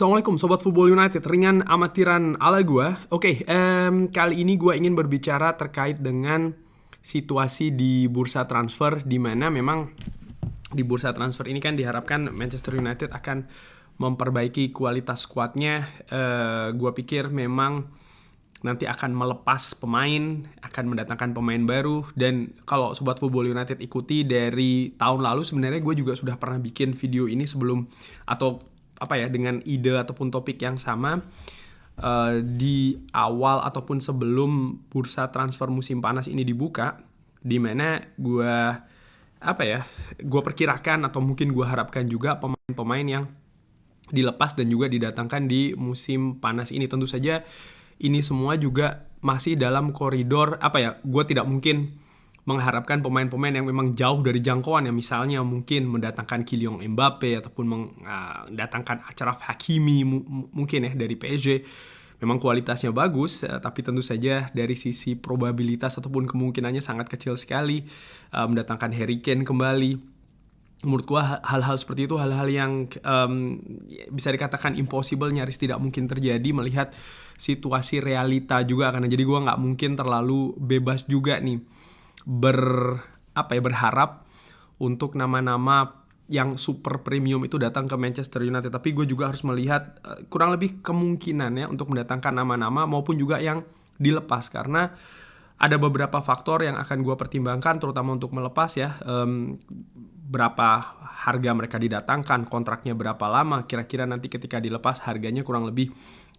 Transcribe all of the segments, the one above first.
Assalamualaikum Sobat Football United, ringan amatiran ala gue. Kali ini gue ingin berbicara terkait dengan situasi di bursa transfer, di mana memang di bursa transfer ini kan diharapkan Manchester United akan memperbaiki kualitas skuadnya. Gue pikir memang nanti akan melepas pemain, akan mendatangkan pemain baru. Dan kalau Sobat Football United ikuti dari tahun lalu, sebenarnya gue juga sudah pernah bikin video ini sebelum, atau dengan ide ataupun topik yang sama di awal ataupun sebelum bursa transfer musim panas ini dibuka, di mana gue perkirakan atau mungkin gue harapkan juga pemain-pemain yang dilepas dan juga didatangkan di musim panas ini. Tentu saja ini semua juga masih dalam koridor gue tidak mungkin mengharapkan pemain-pemain yang memang jauh dari jangkauan, yang misalnya mungkin mendatangkan Kylian Mbappe ataupun mendatangkan Achraf Hakimi mungkin dari PSG. Memang kualitasnya bagus, tapi tentu saja dari sisi probabilitas ataupun kemungkinannya sangat kecil sekali mendatangkan Harry Kane kembali. Menurut gua hal-hal seperti itu hal-hal yang bisa dikatakan impossible, nyaris tidak mungkin terjadi melihat situasi realita juga, karena jadi gua nggak mungkin terlalu bebas juga nih berharap untuk nama-nama yang super premium itu datang ke Manchester United. Tapi gue juga harus melihat kurang lebih kemungkinannya untuk mendatangkan nama-nama maupun juga yang dilepas, karena ada beberapa faktor yang akan gue pertimbangkan terutama untuk melepas berapa harga mereka didatangkan, kontraknya berapa lama, kira-kira nanti ketika dilepas harganya kurang lebih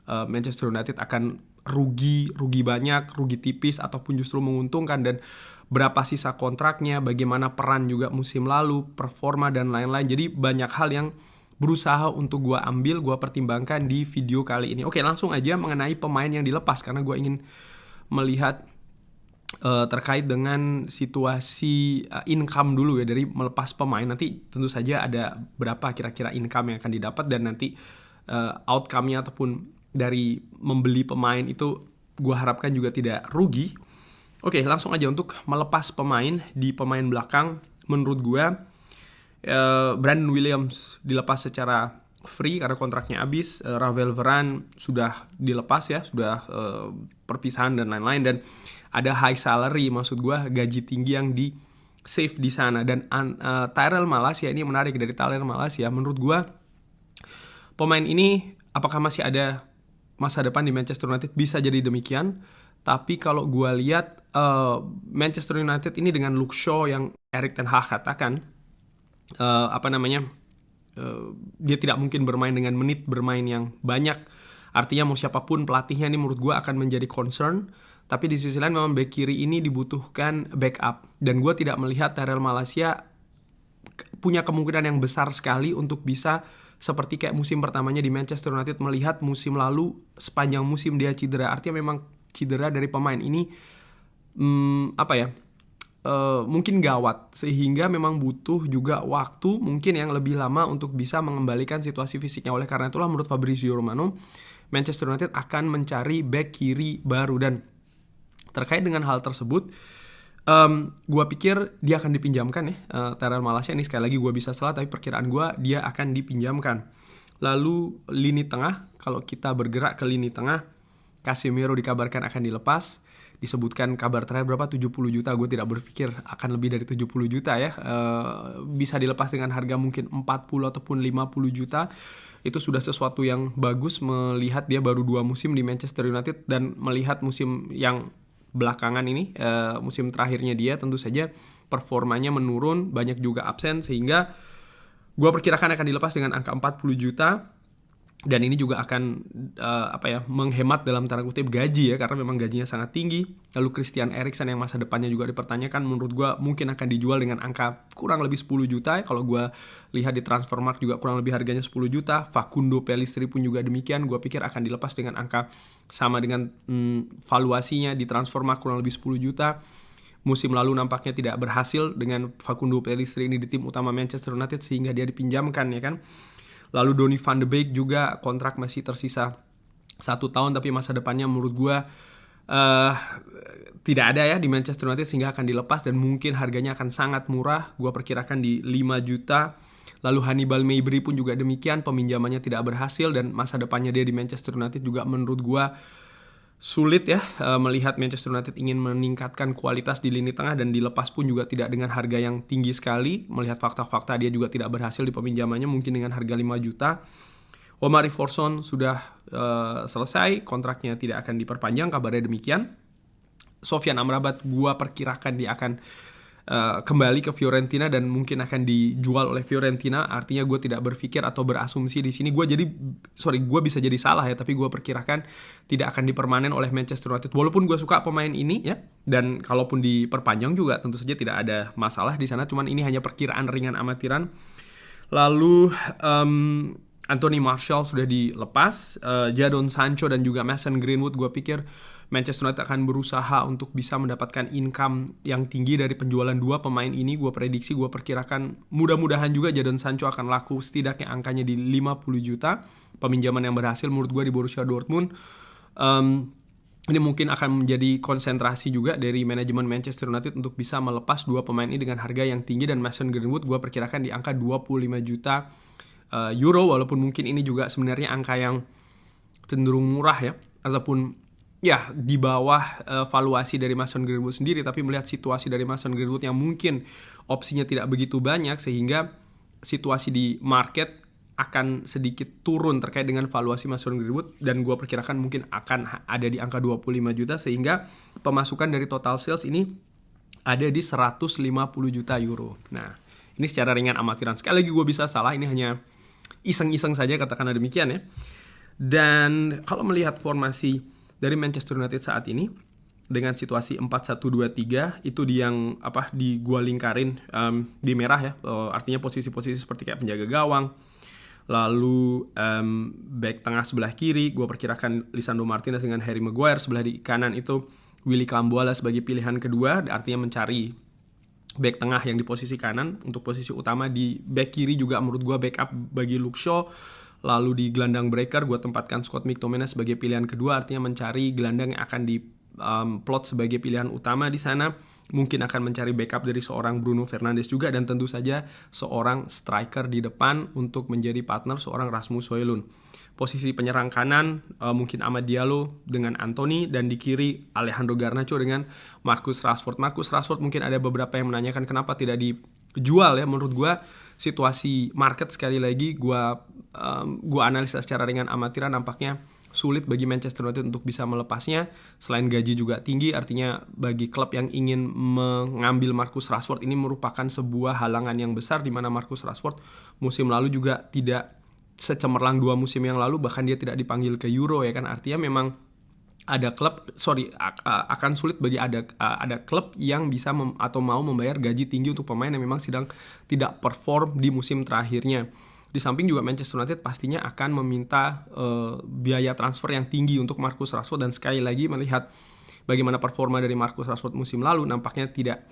Manchester United akan rugi banyak, rugi tipis ataupun justru menguntungkan, dan berapa sisa kontraknya, bagaimana peran juga musim lalu, performa dan lain-lain. Jadi banyak hal yang berusaha untuk gue pertimbangkan di video kali ini. Oke, langsung aja mengenai pemain yang dilepas, karena gue ingin melihat terkait dengan situasi income dulu ya dari melepas pemain. Nanti tentu saja ada berapa kira-kira income yang akan didapat, dan nanti outcome-nya ataupun dari membeli pemain itu gue harapkan juga tidak rugi. Oke, langsung aja untuk melepas pemain. Di pemain belakang, menurut gue Brandon Williams dilepas secara free karena kontraknya habis. Ravel Varane sudah dilepas ya, sudah perpisahan dan lain-lain. Dan ada high salary, maksud gue gaji tinggi yang di save di sana. Dan Tyrell Malacia, ini menarik, dari Tyrell Malacia. Menurut gue pemain ini apakah masih ada masa depan di Manchester United? Bisa jadi demikian. Tapi kalau gue lihat Manchester United ini dengan Luke Shaw yang Erik ten Hag katakan dia tidak mungkin bermain dengan menit bermain yang banyak. Artinya mau siapapun pelatihnya ini menurut gue akan menjadi concern. Tapi di sisi lain memang back kiri ini dibutuhkan backup. Dan gue tidak melihat Tyrell Malacia punya kemungkinan yang besar sekali untuk bisa seperti kayak musim pertamanya di Manchester United, melihat musim lalu sepanjang musim dia cedera. Artinya memang cedera dari pemain ini mungkin gawat, sehingga memang butuh juga waktu mungkin yang lebih lama untuk bisa mengembalikan situasi fisiknya. Oleh karena itulah menurut Fabrizio Romano, Manchester United akan mencari back kiri baru. Dan terkait dengan hal tersebut, gue pikir dia akan dipinjamkan Tyrell Malacia ini. Sekali lagi gue bisa salah, tapi perkiraan gue dia akan dipinjamkan. Lalu lini tengah, kalau kita bergerak ke lini tengah, Casemiro dikabarkan akan dilepas. Disebutkan kabar terakhir berapa, 70 juta. Gue tidak berpikir akan lebih dari 70 juta ya. Bisa dilepas dengan harga mungkin 40 ataupun 50 juta. Itu sudah sesuatu yang bagus melihat dia baru 2 musim di Manchester United, dan melihat musim yang belakangan ini, musim terakhirnya dia tentu saja performanya menurun, banyak juga absen, sehingga gue perkirakan akan dilepas dengan angka 40 juta. Dan ini juga akan menghemat dalam tanda kutip gaji ya, karena memang gajinya sangat tinggi. Lalu Christian Eriksen yang masa depannya juga dipertanyakan, menurut gue mungkin akan dijual dengan angka kurang lebih 10 juta ya. Kalau gue lihat di Transfermarkt juga kurang lebih harganya 10 juta. Facundo Pellistri pun juga demikian, gue pikir akan dilepas dengan angka sama dengan valuasinya di Transfermarkt, kurang lebih 10 juta. Musim lalu nampaknya tidak berhasil dengan Facundo Pellistri ini di tim utama Manchester United, sehingga dia dipinjamkan ya kan. Lalu Donny van de Beek juga kontrak masih tersisa 1 tahun, tapi masa depannya menurut gue tidak ada ya di Manchester United, sehingga akan dilepas dan mungkin harganya akan sangat murah. Gue perkirakan di 5 juta. Lalu Hannibal Mejbri pun juga demikian, peminjamannya tidak berhasil dan masa depannya dia di Manchester United juga menurut gue sulit ya. Melihat Manchester United ingin meningkatkan kualitas di lini tengah dan dilepas pun juga tidak dengan harga yang tinggi sekali. Melihat fakta-fakta dia juga tidak berhasil di peminjamannya, mungkin dengan harga 5 juta. Omari Forson sudah selesai, kontraknya tidak akan diperpanjang, kabarnya demikian. Sofyan Amrabat gua perkirakan dia akan kembali ke Fiorentina dan mungkin akan dijual oleh Fiorentina. Artinya gue tidak berpikir atau berasumsi di sini. Gue bisa jadi salah ya, tapi gue perkirakan tidak akan dipermanen oleh Manchester United. Walaupun gue suka pemain ini ya, dan kalaupun diperpanjang juga tentu saja tidak ada masalah di sana. Cuman ini hanya perkiraan ringan amatiran. Lalu Anthony Martial sudah dilepas, Jadon Sancho dan juga Mason Greenwood, gue pikir Manchester United akan berusaha untuk bisa mendapatkan income yang tinggi dari penjualan dua pemain ini. Gue perkirakan mudah-mudahan juga Jadon Sancho akan laku setidaknya angkanya di 50 juta. Peminjaman yang berhasil menurut gue di Borussia Dortmund. Ini mungkin akan menjadi konsentrasi juga dari manajemen Manchester United untuk bisa melepas dua pemain ini dengan harga yang tinggi. Dan Mason Greenwood gue perkirakan di angka 25 juta euro, walaupun mungkin ini juga sebenarnya angka yang cenderung murah ya, ataupun ya di bawah valuasi dari Mason Greenwood sendiri. Tapi melihat situasi dari Mason Greenwood yang mungkin opsinya tidak begitu banyak, sehingga situasi di market akan sedikit turun terkait dengan valuasi Mason Greenwood, dan gue perkirakan mungkin akan ada di angka 25 juta, sehingga pemasukan dari total sales ini ada di 150 juta euro. Nah, ini secara ringan amatiran. Sekali lagi gue bisa salah, ini hanya iseng-iseng saja, katakanlah demikian ya. Dan kalau melihat formasi dari Manchester United saat ini dengan situasi 4-1-2-3 itu di gua lingkarin di merah ya, artinya posisi-posisi seperti kayak penjaga gawang, lalu back tengah sebelah kiri gua perkirakan Lisandro Martinez dengan Harry Maguire, sebelah di kanan itu Willy Kambuala sebagai pilihan kedua, artinya mencari back tengah yang di posisi kanan untuk posisi utama. Di back kiri juga menurut gua backup bagi Luke Shaw. Lalu di gelandang breaker gue tempatkan Scott McTominay sebagai pilihan kedua, artinya mencari gelandang yang akan plot sebagai pilihan utama di sana. Mungkin akan mencari backup dari seorang Bruno Fernandes juga, dan tentu saja seorang striker di depan untuk menjadi partner seorang Rasmus Højlund. Posisi penyerang kanan mungkin Amad Diallo dengan Anthony, dan di kiri Alejandro Garnacho dengan Marcus Rashford. Marcus Rashford mungkin ada beberapa yang menanyakan kenapa tidak dijual ya. Menurut gue situasi market, sekali lagi gue analisa secara ringan amatiran, nampaknya sulit bagi Manchester United untuk bisa melepasnya. Selain gaji juga tinggi, artinya bagi klub yang ingin mengambil Marcus Rashford ini merupakan sebuah halangan yang besar, di mana Marcus Rashford musim lalu juga tidak secemerlang 2 musim yang lalu, bahkan dia tidak dipanggil ke Euro ya kan. Artinya memang ada klub akan sulit bagi ada klub yang bisa atau mau membayar gaji tinggi untuk pemain yang memang sedang tidak perform di musim terakhirnya. Di samping juga Manchester United pastinya akan meminta biaya transfer yang tinggi untuk Marcus Rashford, dan sekali lagi melihat bagaimana performa dari Marcus Rashford musim lalu, nampaknya tidak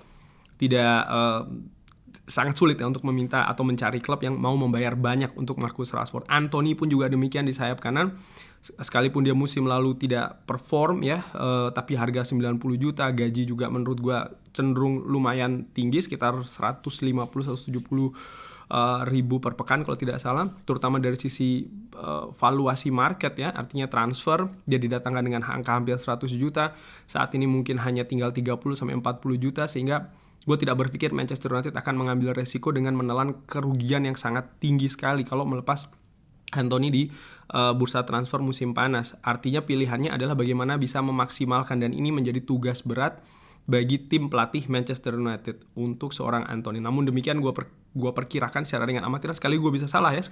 sangat sulit ya untuk meminta atau mencari klub yang mau membayar banyak untuk Marcus Rashford. Anthony pun juga demikian di sayap kanan. Sekalipun dia musim lalu tidak perform ya, tapi harga 90 juta, gaji juga menurut gue cenderung lumayan tinggi, sekitar 150-170 ribu per pekan kalau tidak salah, terutama dari sisi valuasi market ya, artinya transfer dia didatangkan dengan angka hampir 100 juta, saat ini mungkin hanya tinggal 30-40 juta, sehingga gue tidak berpikir Manchester United akan mengambil resiko dengan menelan kerugian yang sangat tinggi sekali kalau melepas Anthony di bursa transfer musim panas. Artinya pilihannya adalah bagaimana bisa memaksimalkan, dan ini menjadi tugas berat bagi tim pelatih Manchester United untuk seorang Anthony. Namun demikian gue perkirakan secara ringan amatiran, sekali gue bisa salah ya,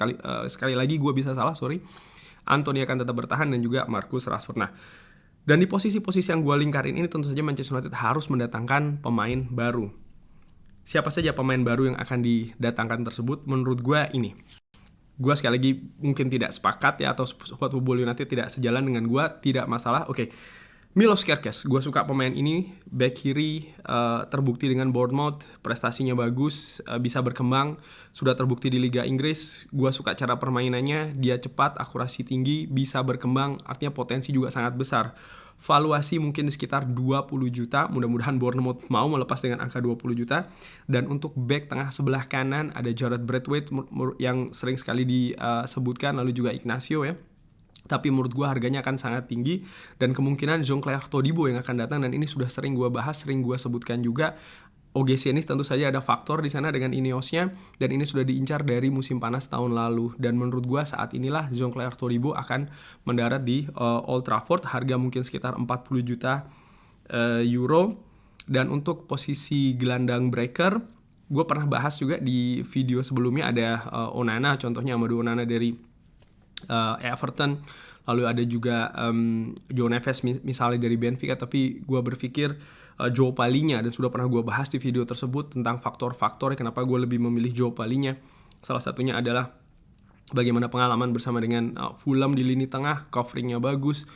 sekali lagi gue bisa salah, Anthony akan tetap bertahan dan juga Marcus Rashford. Nah, dan di posisi-posisi yang gue lingkarin ini tentu saja Manchester United harus mendatangkan pemain baru. Siapa saja pemain baru yang akan didatangkan tersebut? Menurut gue ini, gue sekali lagi mungkin tidak sepakat ya, atau Sobat Football United tidak sejalan dengan gue, tidak masalah. Oke. Milos Kerkez, gue suka pemain ini, back kiri, terbukti dengan Bournemouth, prestasinya bagus, bisa berkembang, sudah terbukti di Liga Inggris. Gue suka cara permainannya, dia cepat, akurasi tinggi, bisa berkembang, artinya potensi juga sangat besar. Valuasi mungkin sekitar 20 juta, mudah-mudahan Bournemouth mau melepas dengan angka 20 juta. Dan untuk back tengah sebelah kanan ada Jared Braithwaite yang sering sekali disebutkan, lalu juga Ignacio ya. Tapi menurut gue harganya akan sangat tinggi dan kemungkinan Jean-Claire Todibo yang akan datang, dan ini sudah sering gue bahas, sering gue sebutkan juga. Ogesianis tentu saja ada faktor di sana dengan Ineosnya, dan ini sudah diincar dari musim panas tahun lalu. Dan menurut gue saat inilah Jean-Claire Todibo akan mendarat di Old Trafford, harga mungkin sekitar 40 juta euro. Dan untuk posisi gelandang breaker, gue pernah bahas juga di video sebelumnya, ada Onana, contohnya Amadou Onana dari Everton, lalu ada juga Joe Neves misalnya dari Benfica. Tapi gue berpikir Joe Palhinha, dan sudah pernah gue bahas di video tersebut tentang faktor-faktor kenapa gue lebih memilih Joe Palhinha. Salah satunya adalah bagaimana pengalaman bersama dengan Fulham di lini tengah, coveringnya bagus,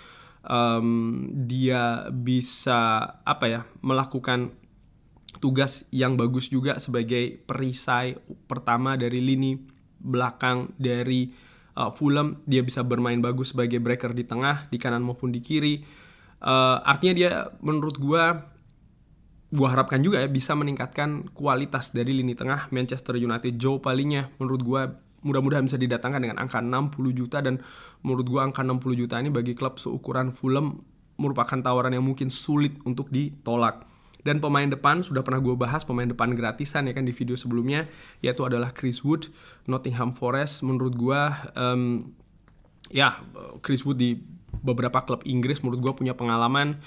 dia bisa melakukan tugas yang bagus juga sebagai perisai pertama dari lini belakang dari Fulham. Dia bisa bermain bagus sebagai breaker di tengah, di kanan maupun di kiri. Artinya dia menurut gue harapkan juga ya bisa meningkatkan kualitas dari lini tengah Manchester United. Joe Palhinha menurut gue mudah-mudahan bisa didatangkan dengan angka 60 juta, dan menurut gue angka 60 juta ini bagi klub seukuran Fulham merupakan tawaran yang mungkin sulit untuk ditolak. Dan pemain depan sudah pernah gue bahas, pemain depan gratisan ya kan di video sebelumnya, yaitu adalah Chris Wood, Nottingham Forest. Menurut gue Chris Wood di beberapa klub Inggris menurut gue punya pengalaman.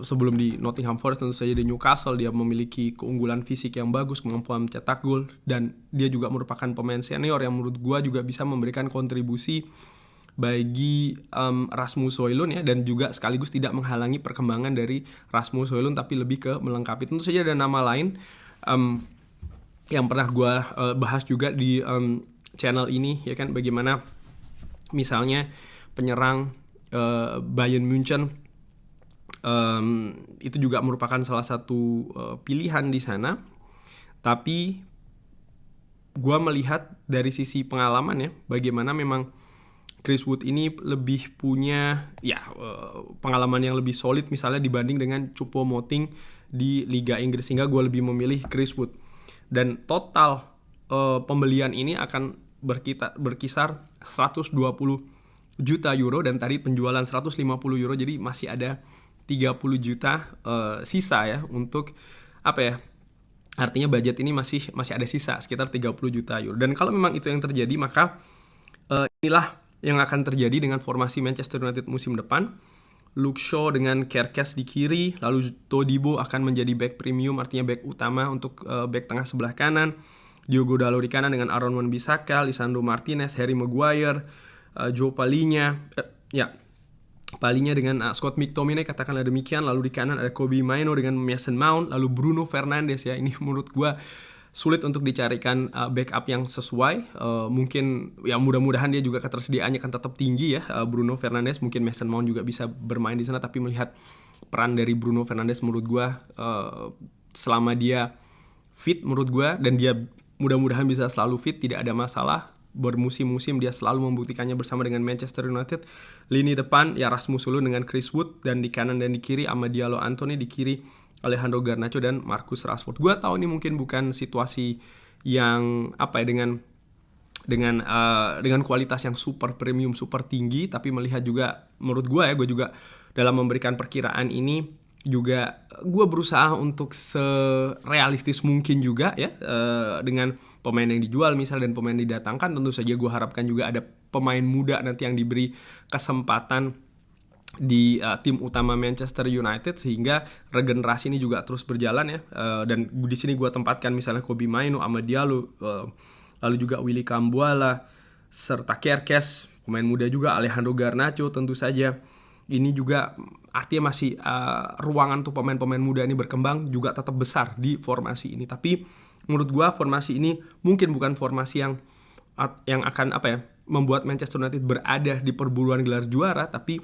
Sebelum di Nottingham Forest tentu saja di Newcastle, dia memiliki keunggulan fisik yang bagus, kemampuan mencetak gol, dan dia juga merupakan pemain senior yang menurut gue juga bisa memberikan kontribusi bagi Rasmus Højlund ya, dan juga sekaligus tidak menghalangi perkembangan dari Rasmus Højlund, tapi lebih ke melengkapi. Tentu saja ada nama lain yang pernah gue bahas juga di channel ini ya kan, bagaimana misalnya penyerang Bayern Munchen itu juga merupakan salah satu pilihan di sana. Tapi gue melihat dari sisi pengalaman ya, bagaimana memang Chris Wood ini lebih punya pengalaman yang lebih solid misalnya dibanding dengan Choupo-Moting di Liga Inggris, sehingga gue lebih memilih Chris Wood. Dan total pembelian ini akan berkisar 120 juta euro, dan tadi penjualan 150 euro, jadi masih ada 30 juta sisa ya untuk artinya budget ini masih ada sisa sekitar 30 juta euro. Dan kalau memang itu yang terjadi, maka inilah yang akan terjadi dengan formasi Manchester United musim depan. Luke Shaw dengan Kerkez di kiri, lalu Todibo akan menjadi back premium, artinya back utama untuk back tengah sebelah kanan. Diogo Dalot di kanan dengan Aaron Wan-Bissaka, Lisandro Martinez, Harry Maguire, Joe Palhinha, Palhinha dengan Scott McTominay, katakanlah demikian. Lalu di kanan ada Kobbie Mainoo dengan Mason Mount, lalu Bruno Fernandes ya. Ini menurut gue sulit untuk dicarikan backup yang sesuai. Mungkin ya mudah-mudahan dia juga ketersediaannya akan tetap tinggi ya, Bruno Fernandes. Mungkin Mason Mount juga bisa bermain di sana, tapi melihat peran dari Bruno Fernandes menurut gue selama dia fit menurut gue, dan dia mudah-mudahan bisa selalu fit, tidak ada masalah. Bermusim-musim dia selalu membuktikannya bersama dengan Manchester United. Lini depan ya Rasmus Højlund dengan Chris Wood, dan di kanan dan di kiri Amad Diallo Anthony, di kiri Alejandro Garnacho dan Marcus Rashford. Gue tahu ini mungkin bukan situasi yang dengan kualitas yang super premium, super tinggi, tapi melihat juga menurut gue juga dalam memberikan perkiraan ini juga gue berusaha untuk serealistis mungkin juga ya, dengan pemain yang dijual misal dan pemain yang didatangkan. Tentu saja gue harapkan juga ada pemain muda nanti yang diberi kesempatan di tim utama Manchester United, sehingga regenerasi ini juga terus berjalan ya. Dan di sini gue tempatkan misalnya Kobbie Mainoo, Amad Diallo, lalu juga Willy Kambuala serta Kerkez, pemain muda juga Alejandro Garnacho. Tentu saja ini juga artinya masih ruangan untuk pemain-pemain muda ini berkembang juga tetap besar di formasi ini. Tapi menurut gue formasi ini mungkin bukan formasi yang akan membuat Manchester United berada di perburuan gelar juara, tapi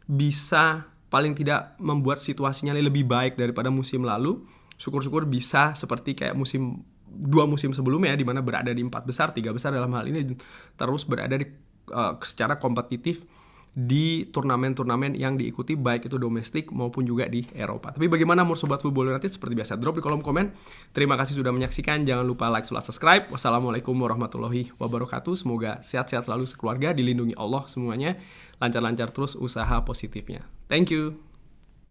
bisa paling tidak membuat situasinya lebih baik daripada musim lalu. Syukur-syukur bisa seperti kayak dua musim sebelumnya ya, di mana berada di 4 besar, 3 besar dalam hal ini, terus berada di secara kompetitif di turnamen-turnamen yang diikuti baik itu domestik maupun juga di Eropa. Tapi bagaimana menurut Sobat Football United? Seperti biasa drop di kolom komen. Terima kasih sudah menyaksikan. Jangan lupa like, subscribe. Wassalamualaikum warahmatullahi wabarakatuh. Semoga sehat-sehat selalu sekeluarga, dilindungi Allah semuanya, lancar-lancar terus usaha positifnya. Thank you.